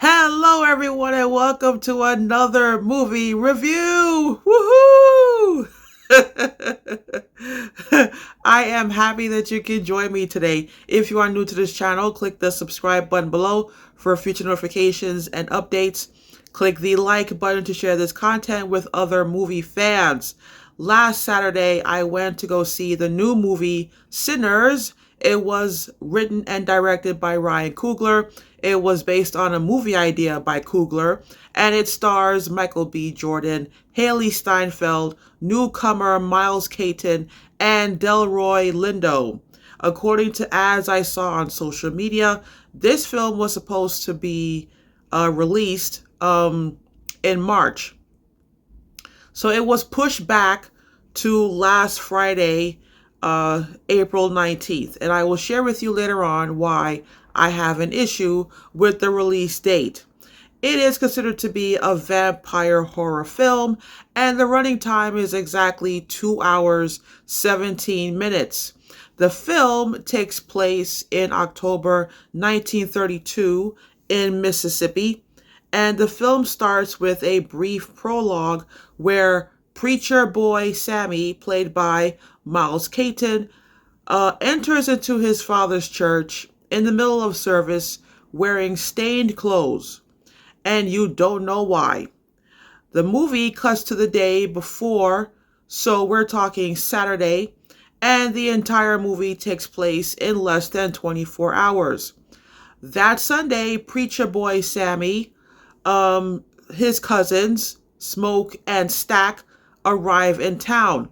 Hello, everyone, and welcome to another movie review. Woohoo! I am happy that you can join me today. If you are new to this channel, click the subscribe button below for future notifications and updates. Click the like button to share this content with other movie fans. Last Saturday, I went to go see the new movie Sinners. It was written and directed by Ryan Coogler. It was based on a movie idea by Coogler, and it stars Michael B. Jordan, Haley Steinfeld, newcomer Miles Caton, and Delroy Lindo. According to ads I saw on social media, this film was supposed to be released in March. So it was pushed back to last Friday, April 19th. And I will share with you later on why I have an issue with the release date. It is considered to be a vampire horror film, and the running time is exactly 2 hours, 17 minutes. The film takes place in October 1932 in Mississippi, and the film starts with a brief prologue where preacher boy Sammy, played by Miles Caton, enters into his father's church in the middle of service wearing stained clothes, and you don't know why. The movie cuts to the day before, so we're talking Saturday, and the entire movie takes place in less than 24 hours. That Sunday, preacher boy Sammy, his cousins, Smoke and Stack, arrive in town.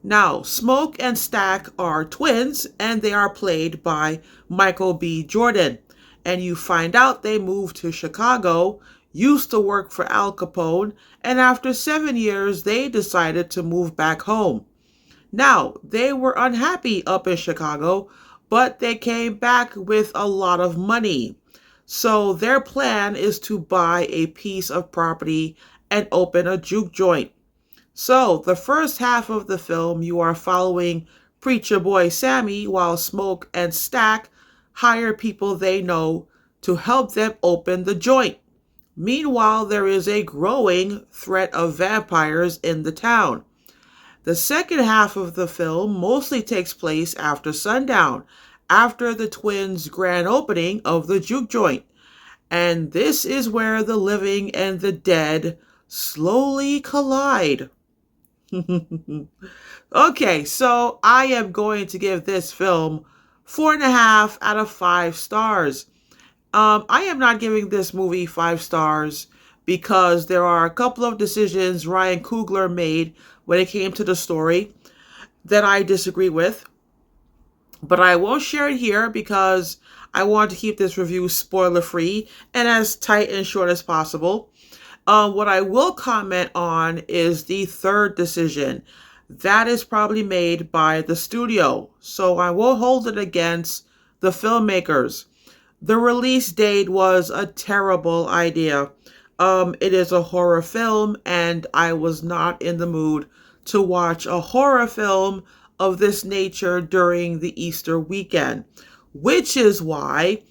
Now, Smoke and Stack are twins, and they are played by Michael B. Jordan. And you find out they moved to Chicago, used to work for Al Capone, and after 7 years, they decided to move back home. Now, they were unhappy up in Chicago, but they came back with a lot of money. So their plan is to buy a piece of property and open a juke joint. So the first half of the film, you are following preacher boy Sammy while Smoke and Stack hire people they know to help them open the joint. Meanwhile, there is a growing threat of vampires in the town. The second half of the film mostly takes place after sundown, after the twins' grand opening of the juke joint. And this is where the living and the dead slowly collide. Okay, so I am going to give this film 4.5 out of 5 stars. I am not giving this movie 5 stars because there are a couple of decisions Ryan Coogler made when it came to the story that I disagree with. But I won't share it here because I want to keep this review spoiler free and as tight and short as possible. What I will comment on is the third decision. That is probably made by the studio, so I won't hold it against the filmmakers. The release date was a terrible idea. It is a horror film, and I was not in the mood to watch a horror film of this nature during the Easter weekend, which is why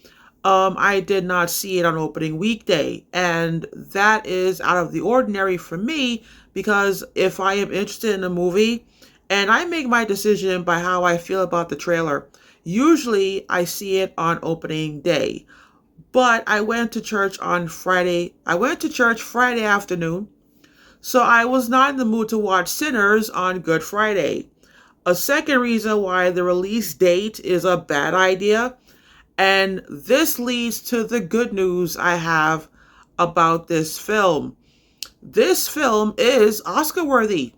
I did not see it on opening weekday. And that is out of the ordinary for me because if I am interested in a movie and I make my decision by how I feel about the trailer, usually I see it on opening day. But I went to church on Friday. I went to church Friday afternoon, so I was not in the mood to watch Sinners on Good Friday. A second reason why the release date is a bad idea, and this leads to the good news I have about this film. This film is Oscar worthy.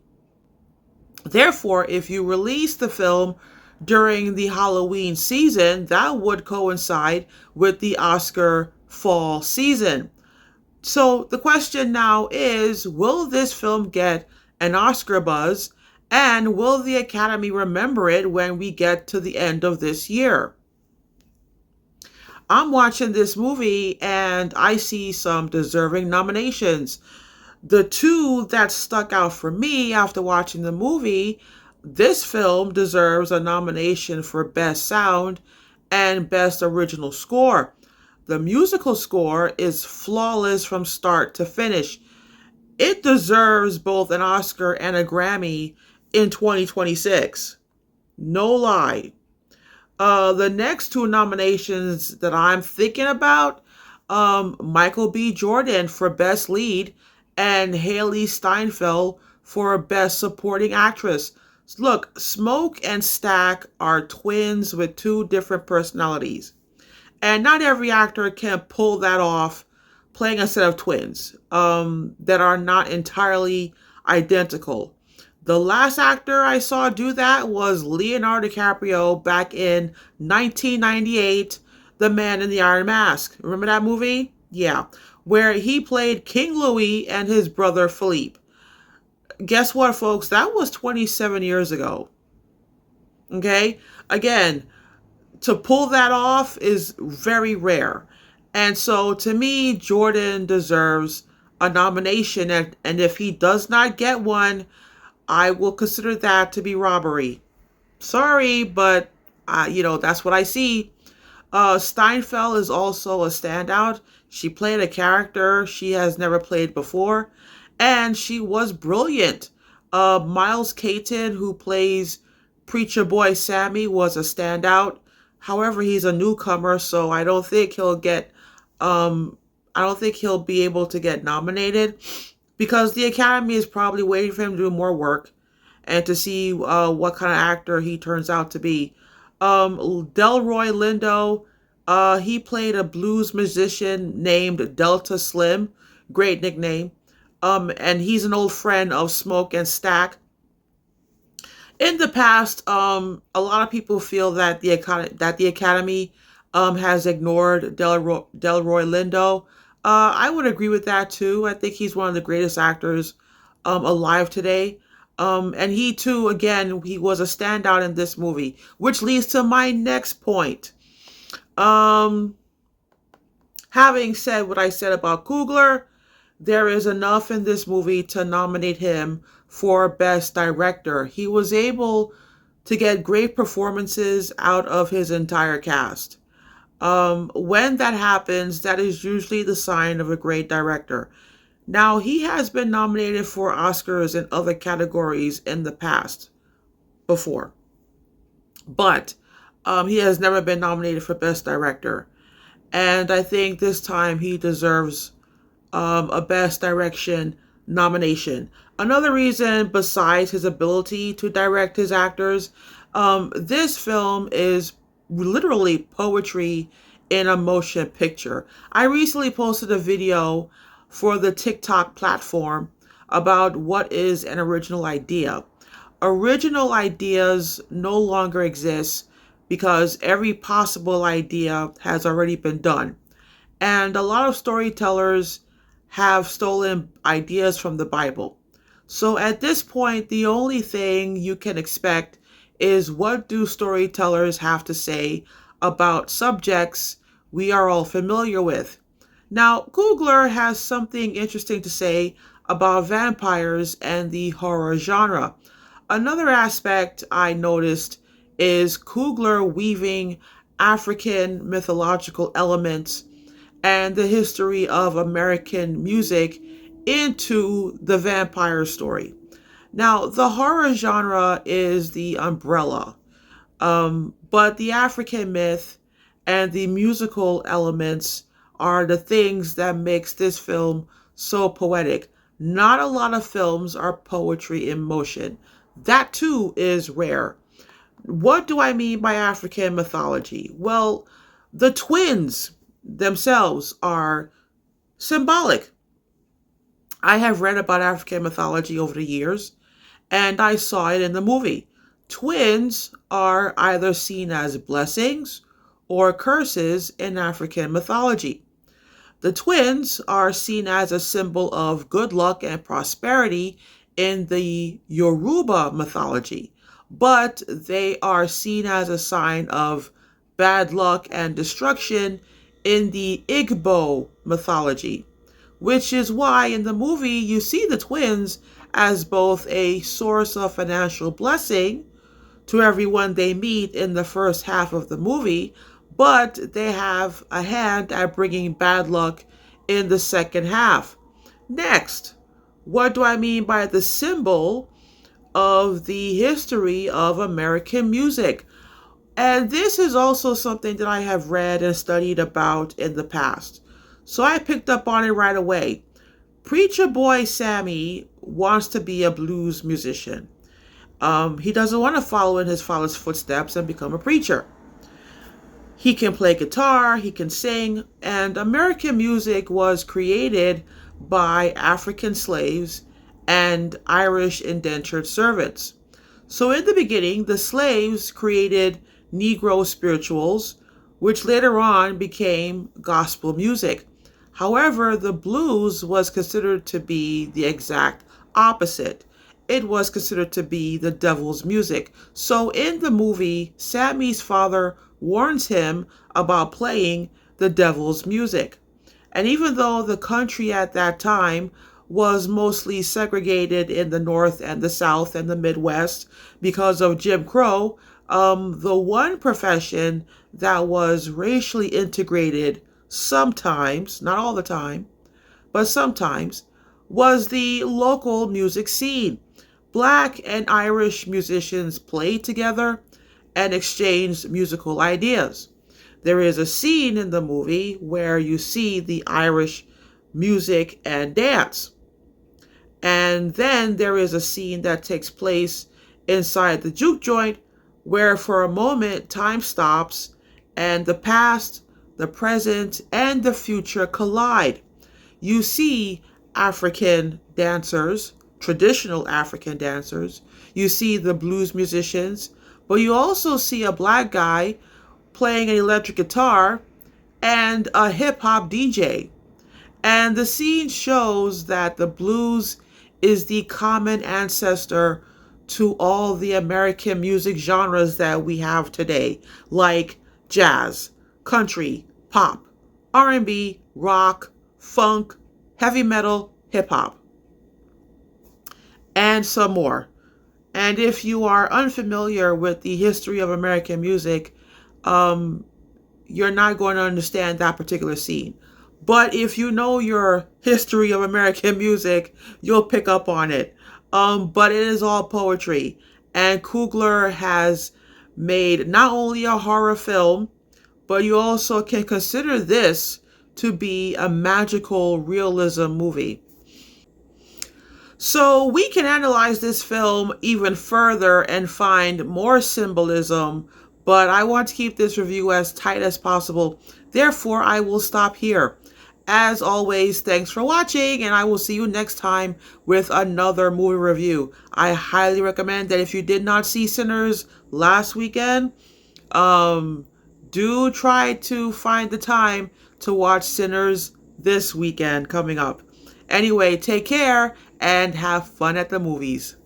Therefore, if you release the film during the Halloween season, that would coincide with the Oscar fall season. So the question now is, will this film get an Oscar buzz? And will the Academy remember it when we get to the end of this year? I'm watching this movie and I see some deserving nominations. The two that stuck out for me after watching the movie, this film deserves a nomination for Best Sound and Best Original Score. the musical score is flawless from start to finish. It deserves both an Oscar and a Grammy in 2026. No lie. The next two nominations that I'm thinking about, Michael B. Jordan for Best Lead and Haley Steinfeld for Best Supporting Actress. Look, Smoke and Stack are twins with two different personalities. And not every actor can pull that off playing a set of twins that are not entirely identical. The last actor I saw do that was Leonardo DiCaprio back in 1998, The Man in the Iron Mask. Remember that movie? Yeah. Where he played King Louis and his brother Philippe. Guess what, folks? That was 27 years ago. Okay? Again, to pull that off is very rare. And so to me, Jordan deserves a nomination. And if he does not get one, I will consider that to be robbery. Sorry, but that's what I see. Steinfeld is also a standout. She played a character she has never played before, and she was brilliant. Miles Caton, who plays Preacher Boy Sammy, was a standout. However, he's a newcomer, so I don't think he'll be able to get nominated because the Academy is probably waiting for him to do more work and to see what kind of actor he turns out to be. Delroy Lindo, he played a blues musician named Delta Slim. Great nickname. And he's an old friend of Smoke and Stack. In the past, a lot of people feel that the Academy has ignored Delroy Lindo. I would agree with that too. I think he's one of the greatest actors alive today. And he too, again, he was a standout in this movie, which leads to my next point. Having said what I said about Coogler, there is enough in this movie to nominate him for Best Director. He was able to get great performances out of his entire cast. When that happens, that is usually the sign of a great director. Now, he has been nominated for Oscars in other categories in the past before, but he has never been nominated for Best Director. And I think this time he deserves a Best Direction nomination. Another reason besides his ability to direct his actors, this film is literally poetry in a motion picture. I recently posted a video for the TikTok platform about what is an original idea. Original ideas no longer exist because every possible idea has already been done. And a lot of storytellers have stolen ideas from the Bible. So at this point, the only thing you can expect is what do storytellers have to say about subjects we are all familiar with. Now, Coogler has something interesting to say about vampires and the horror genre. Another aspect I noticed is Coogler weaving African mythological elements and the history of American music into the vampire story. Now, the horror genre is the umbrella, but the African myth and the musical elements are the things that makes this film so poetic. Not a lot of films are poetry in motion. That too is rare. What do I mean by African mythology? Well, the twins themselves are symbolic. I have read about African mythology over the years, and I saw it in the movie. Twins are either seen as blessings or curses in African mythology. The twins are seen as a symbol of good luck and prosperity in the Yoruba mythology, but they are seen as a sign of bad luck and destruction in the Igbo mythology, which is why in the movie you see the twins as both a source of financial blessing to everyone they meet in the first half of the movie, but they have a hand at bringing bad luck in the second half. Next, what do I mean by the symbol of the history of American music? And this is also something that I have read and studied about in the past. So I picked up on it right away. Preacher Boy Sammy wants to be a blues musician. He doesn't want to follow in his father's footsteps and become a preacher. He can play guitar, he can sing, and American music was created by African slaves and Irish indentured servants. So in the beginning, the slaves created Negro spirituals, which later on became gospel music. However, the blues was considered to be the exact opposite. It was considered to be the devil's music. So in the movie, Sammy's father warns him about playing the devil's music. And even though the country at that time was mostly segregated in the North and the South and the Midwest because of Jim Crow, the one profession that was racially integrated sometimes, not all the time, but sometimes, was the local music scene. Black and Irish musicians played together and exchanged musical ideas. There is a scene in the movie where you see the Irish music and dance. And then there is a scene that takes place inside the juke joint where for a moment time stops and the past, the present, and the future collide. You see African dancers, traditional African dancers. You see the blues musicians, but you also see a black guy playing an electric guitar and a hip hop DJ. And the scene shows that the blues is the common ancestor to all the American music genres that we have today, like jazz, country, pop, R&B, rock, funk, heavy metal, hip hop, and some more. And if you are unfamiliar with the history of American music, you're not going to understand that particular scene. But if you know your history of American music, you'll pick up on it. But it is all poetry. And Coogler has made not only a horror film, but you also can consider this to be a magical realism movie. So we can analyze this film even further and find more symbolism, but I want to keep this review as tight as possible. Therefore, I will stop here. As always, thanks for watching, and I will see you next time with another movie review. I highly recommend that if you did not see Sinners last weekend, do try to find the time to watch Sinners this weekend coming up. Anyway, take care and have fun at the movies.